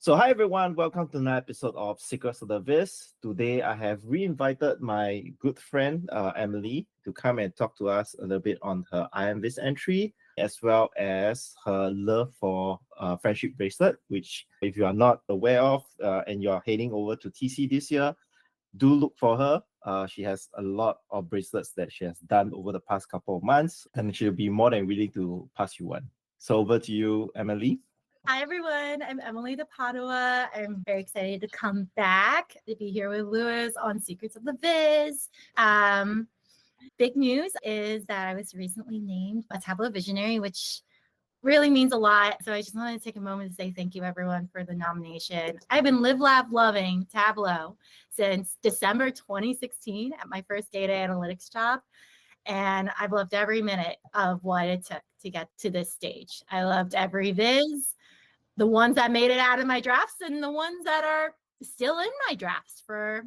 So, hi everyone, welcome to another episode of Secrets of the Viz. Today, I have re-invited my good friend Emily to come and talk to us a little bit on her IronViz entry, as well as her love for friendship bracelet, which, if you are not aware of and you are heading over to TC this year, do look for her. She has a lot of bracelets that she has done over the past couple of months, and she'll be more than willing to pass you one. So, over to you, Emily. Hi, everyone. I'm Emily de Padua. I'm very excited to come back to be here with Lewis on Secrets of the Viz. Big news is that I was recently named a Tableau Visionary, which really means a lot. So I just wanted to take a moment to say thank you, everyone, for the nomination. I've been live, laugh, loving Tableau since December 2016 at my first data analytics job. And I've loved every minute of what it took to get to this stage. I loved every viz, the ones that made it out of my drafts and the ones that are still in my drafts for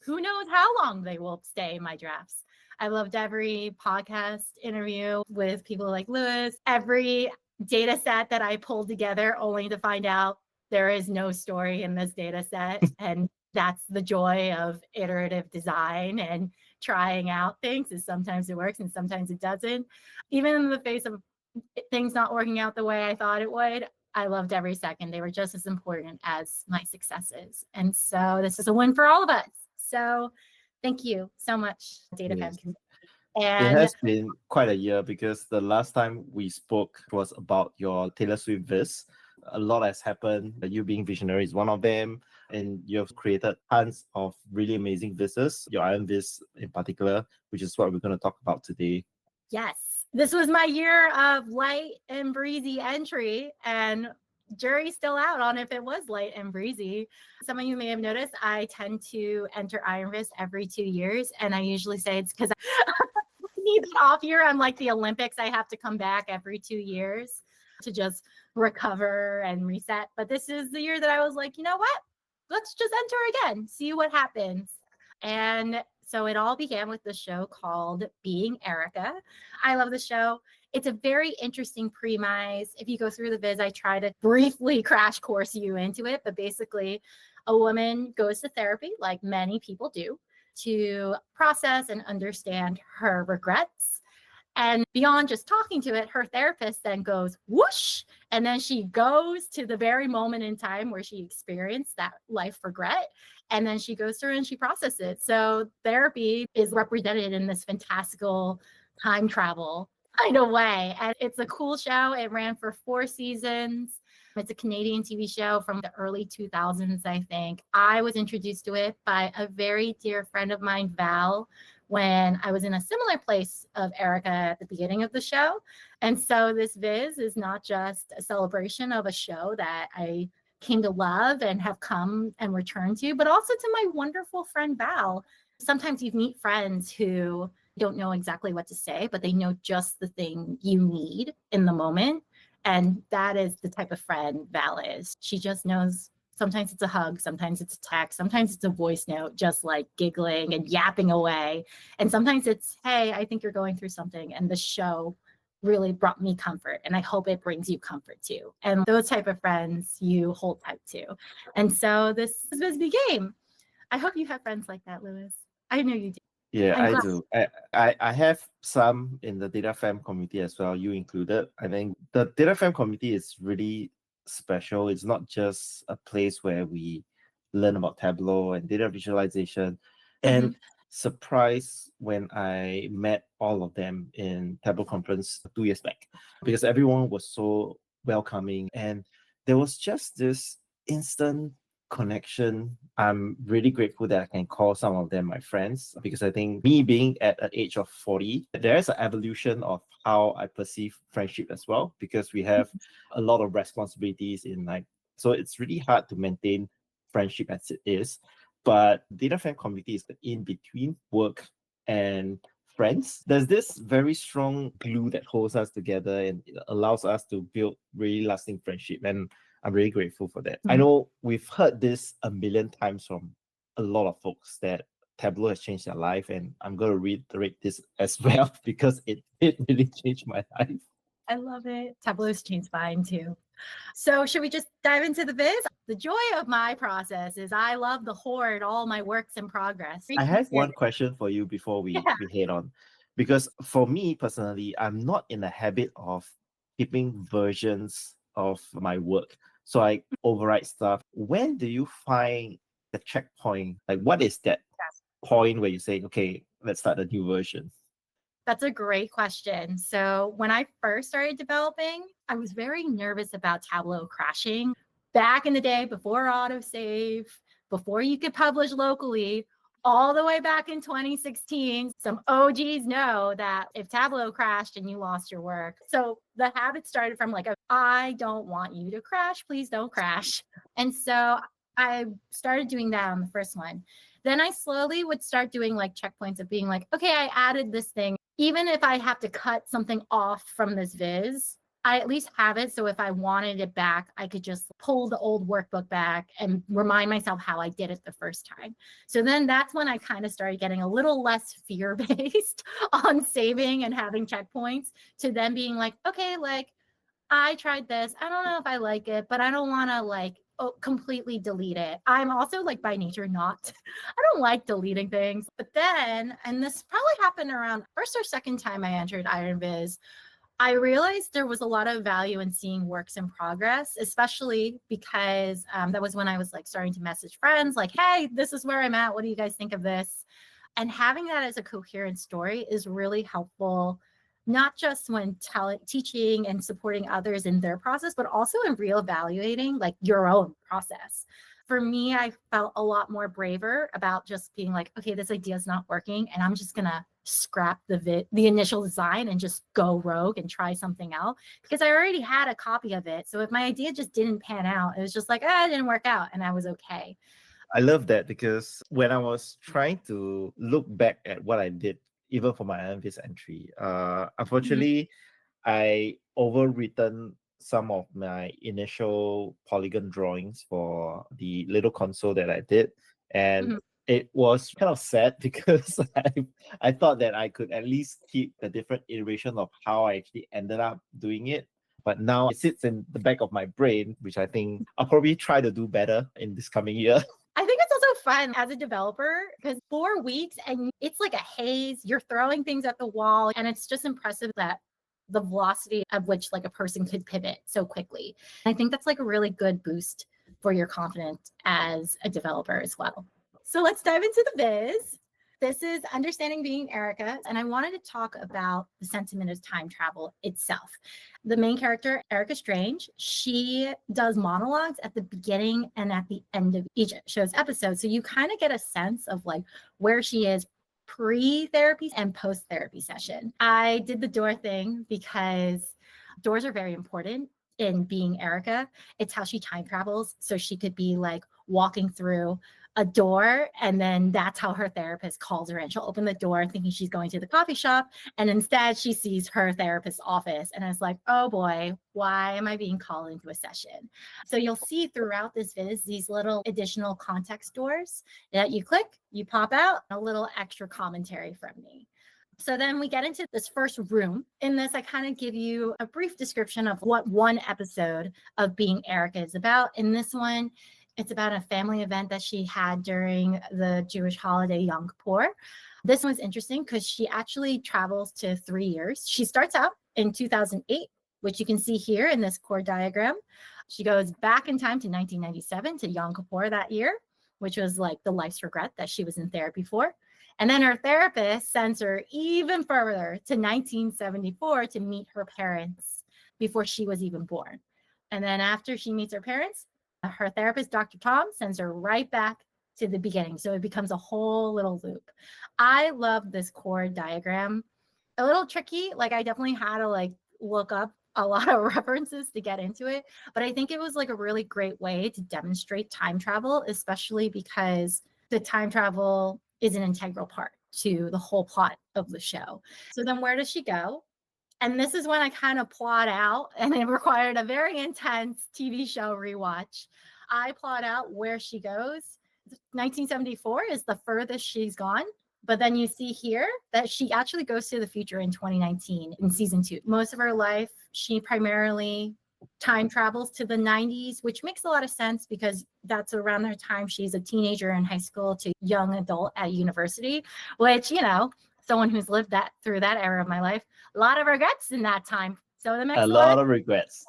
who knows how long they will stay in my drafts. I loved every podcast interview with people like Lewis, every data set that I pulled together only to find out there is no story in this data set. And that's the joy of iterative design and trying out things, is sometimes it works and sometimes it doesn't. Even in the face of things not working out the way I thought it would, I loved every second. They were just as important as my successes. And so this is a win for all of us. So thank you so much, Data Yes. Fam. It And has been quite a year because the last time we spoke was about your Taylor Swift Viz. A lot has happened. You being visionary is one of them, and you've created tons of really amazing Vizes, your IronViz in particular, which is what we're going to talk about today. yes, this was my year of light and breezy entry, and jury's still out on if it was light and breezy. Some of you may have noticed I tend to enter IronViz every 2 years, and I usually say it's because I need that off year. I'm like the Olympics. I have to come back every 2 years to just recover and reset. But this is the year that I was like, you know what? Let's just enter again, see what happens. And so it all began with the show called Being Erica. I love the show. It's a very interesting premise. If you go through the viz, I try to briefly crash course you into it. But basically, a woman goes to therapy, like many people do, to process and understand her regrets. And beyond just talking to it, her therapist then goes whoosh, and then she goes to the very moment in time where she experienced that life regret, and then she goes through and she processes it. So therapy is represented in this fantastical time travel kind of way. And it's a cool show. It ran for 4 seasons. It's a Canadian TV show from the early 2000s, I think. I was introduced to it by a very dear friend of mine, Val, when I was in a similar place of Erica at the beginning of the show. And so this viz is not just a celebration of a show that I came to love and have come and returned to, but also to my wonderful friend, Val. Sometimes you meet friends who don't know exactly what to say, but they know just the thing you need in the moment. And that is the type of friend Val is. She just knows. Sometimes it's a hug, sometimes it's a text, sometimes it's a voice note, just like giggling and yapping away. And sometimes it's, hey, I think you're going through something. And the show really brought me comfort. And I hope it brings you comfort too. And those type of friends you hold tight to. And so this was the game. I hope you have friends like that, Lewis. I know you do. Yeah, I'm I glad. do. I have some in the Data Fam community as well, you included. I think the Data Fam community is really special. It's not just a place where we learn about Tableau and data visualization. And surprised when I met all of them in Tableau conference 2 years back, because everyone was so welcoming and there was just this instant connection. I'm really grateful that I can call some of them my friends, because I think me being at an age of 40, there is an evolution of how I perceive friendship as well, because we have a lot of responsibilities in life. So it's really hard to maintain friendship as it is. But data fan community is the in between work and friends. There's this very strong glue that holds us together and it allows us to build really lasting friendship. And I'm really grateful for that. I know we've heard this a million times from a lot of folks that Tableau has changed their life, and I'm going to reiterate this as well because it really changed my life. I love it. Tableau's changed mine too. So should we just dive into the viz? The joy of my process is I love to hoard all my works in progress. I have one question for you before we head on. Because for me personally, I'm not in the habit of keeping versions of my work. So I overwrite stuff. When do you find the checkpoint? Like, what is that point where you say, okay, let's start a new version? That's a great question. So when I first started developing, I was very nervous about Tableau crashing. Back in the day, before autosave, before you could publish locally, all the way back in 2016, some OGs know that if Tableau crashed and you lost your work. So the habit started from like, I don't want you to crash, please don't crash. And so I started doing that on the first one. Then I slowly would start doing like checkpoints of being like, okay, I added this thing. Even if I have to cut something off from this viz, I at least have it. So if I wanted it back, I could just pull the old workbook back and remind myself how I did it the first time. So then that's when I kind of started getting a little less fear-based on saving and having checkpoints, to then being like, okay, like I tried this. I don't know if I like it, but I don't want to like completely delete it. I'm also like by nature not, I don't like deleting things. But then, and this probably happened around first or second time I entered IronViz, I realized there was a lot of value in seeing works in progress, especially because that was when I was like starting to message friends like, hey, this is where I'm at. What do you guys think of this? And having that as a coherent story is really helpful, not just when teaching and supporting others in their process, but also in reevaluating like your own process. For me, I felt a lot more braver about just being like, okay, this idea is not working, and I'm just gonna scrap the initial design and just go rogue and try something out, because I already had a copy of it. So if my idea just didn't pan out, it was just like, it didn't work out, and I was okay. I love that, because when I was trying to look back at what I did, even for my IronViz entry, unfortunately, I overwritten some of my initial polygon drawings for the little console that I did. And it was kind of sad because I thought that I could at least keep the different iteration of how I actually ended up doing it. But now it sits in the back of my brain, which I think I'll probably try to do better in this coming year. I think it's also fun as a developer because 4 weeks and it's like a haze. You're throwing things at the wall, and it's just impressive that the velocity of which like a person could pivot so quickly. I think that's like a really good boost for your confidence as a developer as well. So let's dive into the viz. This is Understanding Being Erica, and I wanted to talk about the sentiment of time travel itself. The main character, Erica Strange, she does monologues at the beginning and at the end of each show's episode. So you kind of get a sense of like where she is pre-therapy and post-therapy session. I did the door thing because doors are very important in being Erica. It's how she time travels. So she could be like walking through a door, and then that's how her therapist calls her in. She'll open the door thinking she's going to the coffee shop, and instead she sees her therapist's office and is like, oh boy, why am I being called into a session? So you'll see throughout this viz these little additional context doors that you click, you pop out, a little extra commentary from me. So then we get into this first room. In this, I kind of give you a brief description of what one episode of Being Erica is about. In this one, it's about a family event that she had during the Jewish holiday Yom Kippur. This one's interesting because she actually travels to 3 years. She starts out in 2008, which you can see here in this core diagram. She goes back in time to 1997 to Yom Kippur that year, which was like the life's regret that she was in therapy for. And then her therapist sends her even further to 1974 to meet her parents before she was even born. And then after she meets her parents, her therapist, Dr. Tom, sends her right back to the beginning. So it becomes a whole little loop. I love this core diagram. A little tricky. Like I definitely had to like look up a lot of references to get into it. But I think it was like a really great way to demonstrate time travel, especially because the time travel is an integral part to the whole plot of the show. So then where does she go? And this is when I kind of plot out, and it required a very intense TV show rewatch. I plot out where she goes. 1974 is the furthest she's gone. But then you see here that she actually goes to the future in 2019 in season 2. Most of her life, she primarily time travels to the 90s, which makes a lot of sense because that's around the time she's a teenager in high school to young adult at university, which, someone who's lived that through that era of my life, a lot of regrets in that time. So that makes A lot of regrets.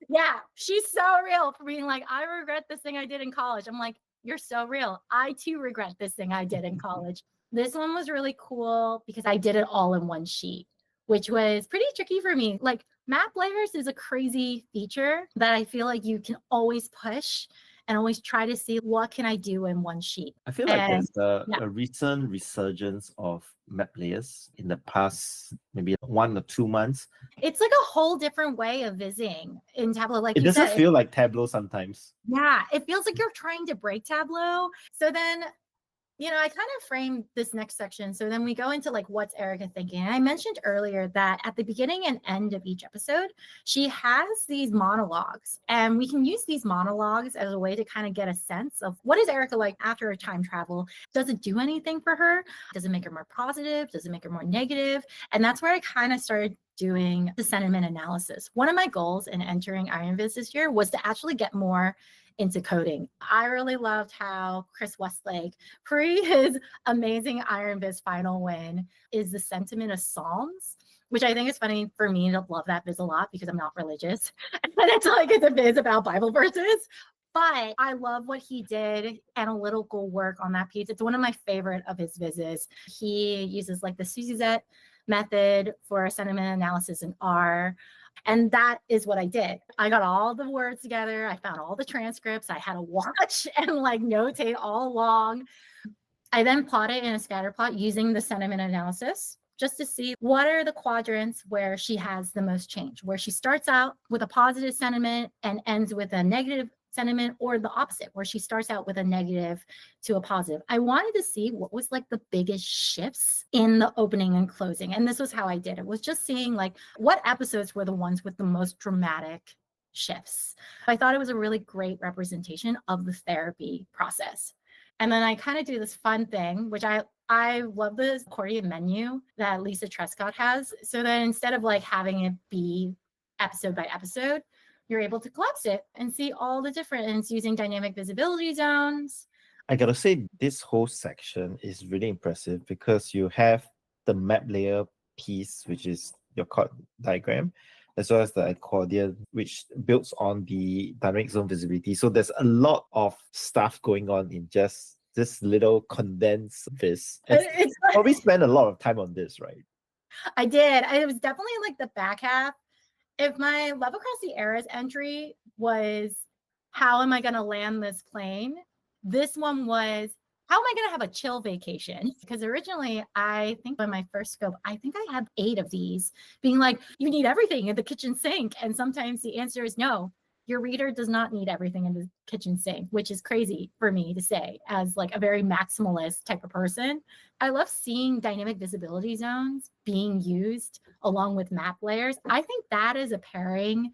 Yeah, she's so real for being like, I regret this thing I did in college. I'm like, you're so real. I too regret this thing I did in college. This one was really cool because I did it all in one sheet, which was pretty tricky for me. Like map layers is a crazy feature that I feel like you can always push and always try to see what can I do in one sheet. I feel like And there's yeah, a recent resurgence of map layers in the past maybe 1 or 2 months. it's like a whole different way of visiting in Tableau. Like It you doesn't said, feel like Tableau sometimes. yeah, it feels like you're trying to break Tableau. So then I kind of framed this next section. So then we go into like, what's Erica thinking? And I mentioned earlier that at the beginning and end of each episode, she has these monologues, and we can use these monologues as a way to kind of get a sense of what is Erica like after a time travel. Does it do anything for her? Does it make her more positive? Does it make her more negative? And that's where I kind of started doing the sentiment analysis. One of my goals in entering IronViz this year was to actually get more into coding. I really loved how Chris Westlake, pre his amazing IronViz final win, is the sentiment of Psalms, which I think is funny for me to love that viz a lot because I'm not religious. And it's like it's a viz about Bible verses. But I love what he did, analytical work on that piece. It's one of my favorite of his vizzes. He uses like the Suzette method for sentiment analysis in R. And that is what I did. I got all the words together. I found all the transcripts. I had to watch and like notate all along. I then plotted in a scatter plot using the sentiment analysis just to see what are the quadrants where she has the most change, where she starts out with a positive sentiment and ends with a negative sentiment, or the opposite, where she starts out with a negative to a positive. I wanted to see what was like the biggest shifts in the opening and closing. And this was how I did it, was just seeing like what episodes were the ones with the most dramatic shifts. I thought it was a really great representation of the therapy process. And then I kind of do this fun thing, which I love the accordion menu that Lisa Trescott has. So that instead of like having it be episode by episode, you're able to collapse it and see all the difference using dynamic visibility zones. I gotta say, this whole section is really impressive because you have the map layer piece, which is your chord diagram, as well as the accordion, which builds on the dynamic zone visibility. So there's a lot of stuff going on in just this little condensed viz. And It's probably spend a lot of time on this, right? I did. It was definitely like the back half. If my Love Across the Eras entry was how am I going to land this plane, this one was how am I going to have a chill vacation? Because originally, I think in my first scope, I think I had 8 of these being like, you need everything in the kitchen sink. And sometimes the answer is no. Your reader does not need everything in the kitchen sink, which is crazy for me to say as like a very maximalist type of person. I love seeing dynamic visibility zones being used along with map layers. I think that is a pairing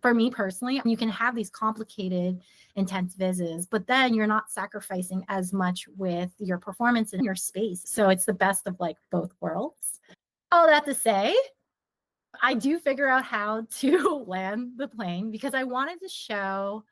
for me personally. You can have these complicated, intense vizzes, but then you're not sacrificing as much with your performance in your space. So it's the best of like both worlds. All that to say, I do figure out how to land the plane because I wanted to show,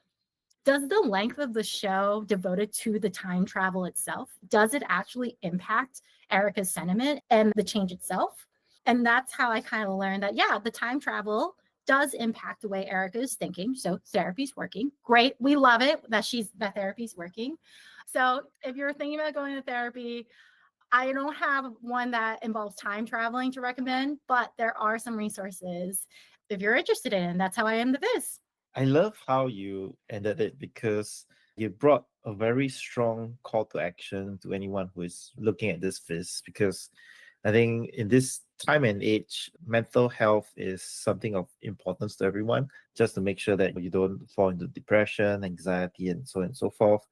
does the length of the show devoted to the time travel itself, does it actually impact Erica's sentiment and the change itself? And that's how I kind of learned that, yeah, the time travel does impact the way Erica is thinking. So therapy's working. Great. We love it that therapy's working. So if you're thinking about going to therapy, I don't have one that involves time traveling to recommend, but there are some resources if you're interested in. That's how I end the viz. I love how you ended it because you brought a very strong call to action to anyone who is looking at this viz, because I think in this time and age, mental health is something of importance to everyone, just to make sure that you don't fall into depression, anxiety, and so on and so forth.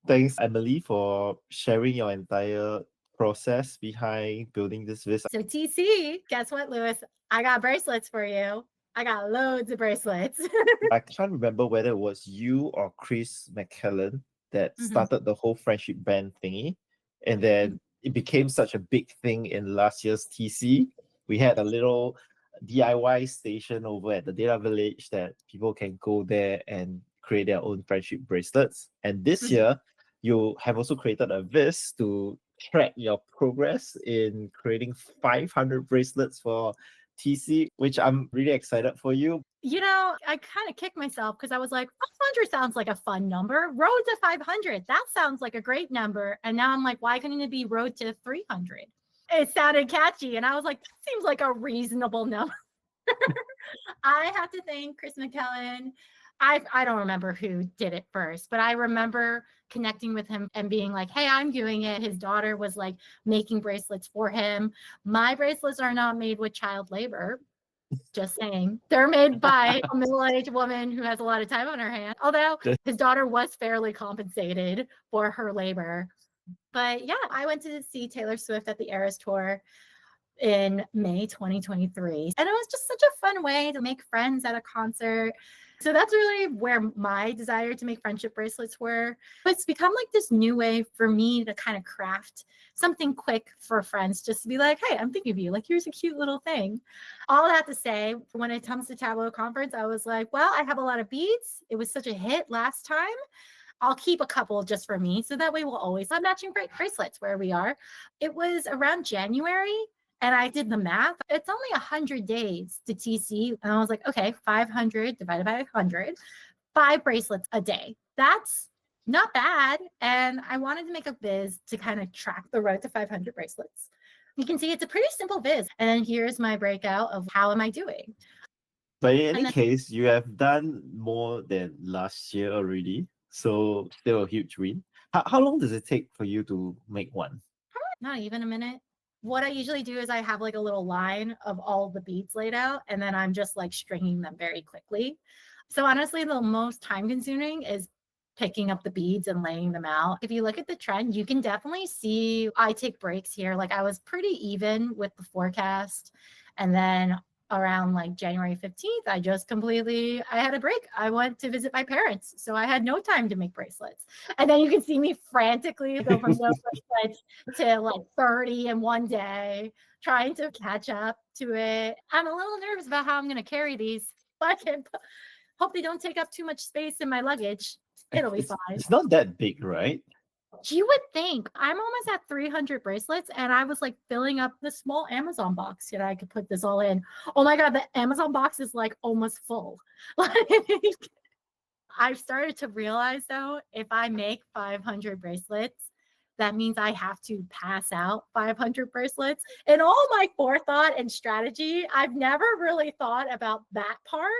Thanks, Emily, for sharing your entire process behind building this viz. So TC, guess what, Lewis? I got bracelets for you. I got loads of bracelets. I can't remember whether it was you or Chris McKellen that started the whole friendship band thingy. And then it became such a big thing in last year's TC. We had a little DIY station over at the Data Village that people can go there and create their own friendship bracelets. And this year, you have also created a viz to track your progress in creating 500 bracelets for TC, which I'm really excited for you. You know, I kind of kicked myself because I was like, 500 sounds like a fun number. Road to 500, that sounds like a great number. And now I'm like, why couldn't it be road to 300? It sounded catchy. And I was like, that seems like a reasonable number. I have to thank Chris McKellen. I don't remember who did it first, but I remember connecting with him and being like, hey, I'm doing it. His daughter was like making bracelets for him. My bracelets are not made with child labor. Just saying. They're made by a middle-aged woman who has a lot of time on her hands. Although his daughter was fairly compensated for her labor. But yeah, I went to see Taylor Swift at the Eras Tour in May 2023. And it was just such a fun way to make friends at a concert. So that's really where my desire to make friendship bracelets were. It's become like this new way for me to kind of craft something quick for friends, just to be like, hey, I'm thinking of you. Like, here's a cute little thing. All that to say, when it comes to Tableau Conference, I was like, well, I have a lot of beads. It was such a hit last time. I'll keep a couple just for me. So that way we'll always have matching bracelets where we are. It was around January. And I did the math. It's only 100 days to TC. And I was like, okay, 500 divided by 100, 5 bracelets a day. That's not bad. And I wanted to make a viz to kind of track the road to 500 bracelets. You can see it's a pretty simple viz. And then here's my breakout of how am I doing. But in any case, you have done more than last year already. So still a huge win. How long does it take for you to make one? Not even a minute. What I usually do is I have like a little line of all the beads laid out, and then I'm just like stringing them very quickly. So honestly, the most time consuming is picking up the beads and laying them out. If you look at the trend, you can definitely see I take breaks here. Like I was pretty even with the forecast. And then around like January 15th, I had a break. I went to visit my parents. So I had no time to make bracelets. And then you can see me frantically go from no bracelets to like 30 in one day, trying to catch up to it. I'm a little nervous about how I'm going to carry these. I can hope they don't take up too much space in my luggage. It'll be fine. It's not that big, right? You would think. I'm almost at 300 bracelets, and I was like filling up the small Amazon box that I could put this all in. Oh my God, the Amazon box is like almost full. Like, I've started to realize though, if I make 500 bracelets, that means I have to pass out 500 bracelets. In all my forethought and strategy, I've never really thought about that part.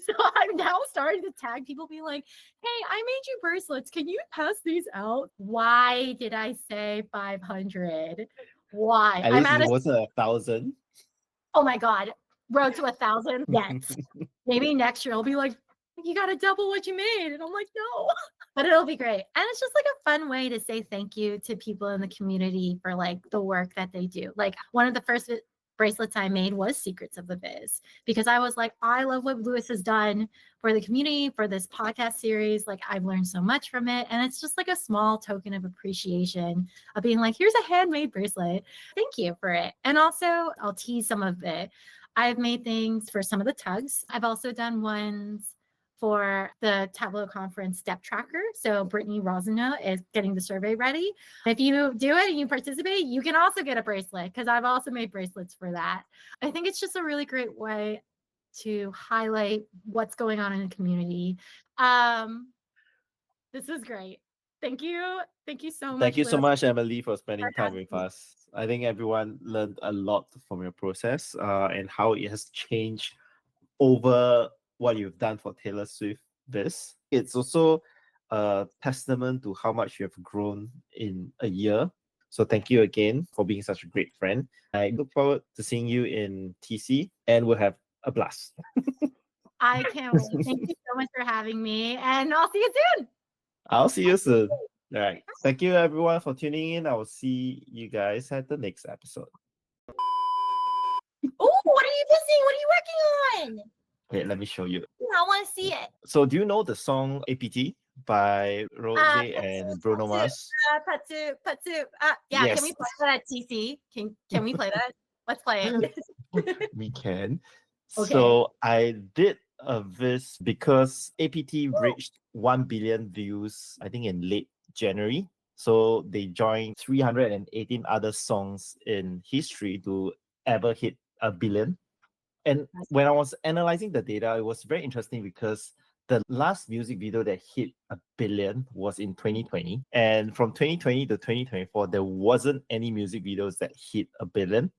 So I'm now starting to tag people, be like, hey, I made you bracelets. Can you pass these out? Why did I say 500? Why? At least it wasn't 1,000. Oh my God. Road to 1,000? Yes. Maybe next year I'll be like, you got to double what you made. And I'm like, no. But it'll be great. And it's just like a fun way to say thank you to people in the community for like the work that they do. Like one of the first bracelets I made was Secrets of the Viz, because I was like, I love what Lewis has done for the community, for this podcast series. Like I've learned so much from it. And it's just like a small token of appreciation of being like, here's a handmade bracelet. Thank you for it. And also I'll tease some of it. I've made things for some of the tugs. I've also done ones for the Tableau Conference step tracker. So Brittany Rosina is getting the survey ready. If you do it and you participate, you can also get a bracelet, because I've also made bracelets for that. I think it's just a really great way to highlight what's going on in the community. This is great. Thank you. Thank you so much. Thank you so much, Emily, for spending time with us. I think everyone learned a lot from your process and how it has changed over what you've done for Taylor Swift this. It's also a testament to how much you have grown in a year. So thank you again for being such a great friend. I look forward to seeing you in TC, and we'll have a blast. I can't wait. Thank you so much for having me, and I'll see you soon. I'll see you soon. All right. Thank you everyone for tuning in. I will see you guys at the next episode. Oh, what are you busy? What are you working on? Wait, let me show you. I want to see it. So do you know the song APT by Rose and Bruno Mars. Patsu. Yeah, Yes. can we play that at TC? Can we play that? Let's play it. We can. Okay. So I did a Viz because APT reached 1 billion views, I think in late January. So they joined 318 other songs in history to ever hit a billion. And when I was analyzing the data, it was very interesting because the last music video that hit a billion was in 2020. And from 2020 to 2024, there wasn't any music videos that hit a billion.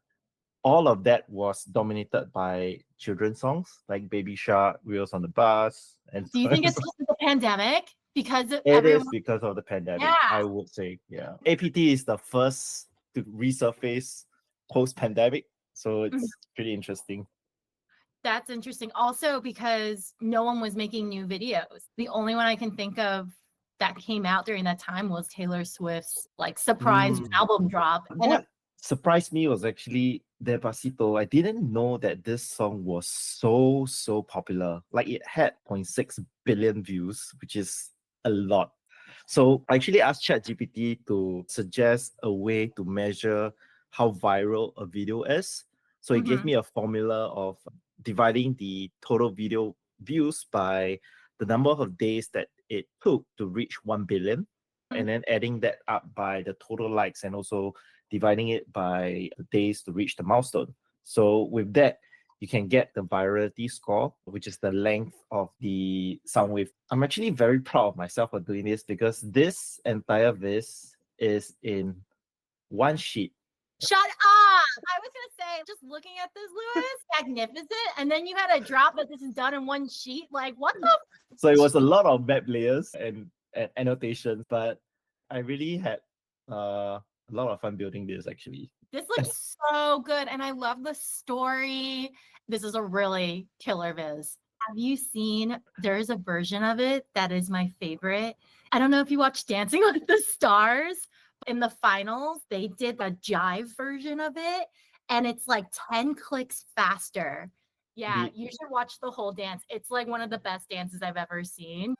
All of that was dominated by children's songs like Baby Shark, Wheels on the Bus, and Do you think it's because of the pandemic? Because it everyone is because of the pandemic, Yeah. I would say. Yeah. APT is the first to resurface post-pandemic. So it's pretty interesting. That's interesting. Also, because no one was making new videos. The only one I can think of that came out during that time was Taylor Swift's like surprise album drop. And What surprised me was actually Despacito. I didn't know that this song was so popular. Like it had 0.6 billion views, which is a lot. So I actually asked ChatGPT to suggest a way to measure how viral a video is. So it gave me a formula of dividing the total video views by the number of days that it took to reach 1 billion, and then adding that up by the total likes and also dividing it by the days to reach the milestone. So with that, you can get the virality score, which is the length of the sound wave. I'm actually very proud of myself for doing this because this entire Viz is in one sheet. Shut up! I was gonna say, just looking at this, Lewis, magnificent. And then you had a drop that this is done in one sheet. Like, what the? So it was a lot of map layers and annotations, but I really had a lot of fun building this actually. This looks so good, and I love the story. This is a really killer Viz. Have you seen? There's a version of it that is my favorite. I don't know if you watched Dancing with the Stars. In the finals, they did a jive version of it, and it's like 10 clicks faster. Yeah, you should watch the whole dance. It's like one of the best dances I've ever seen.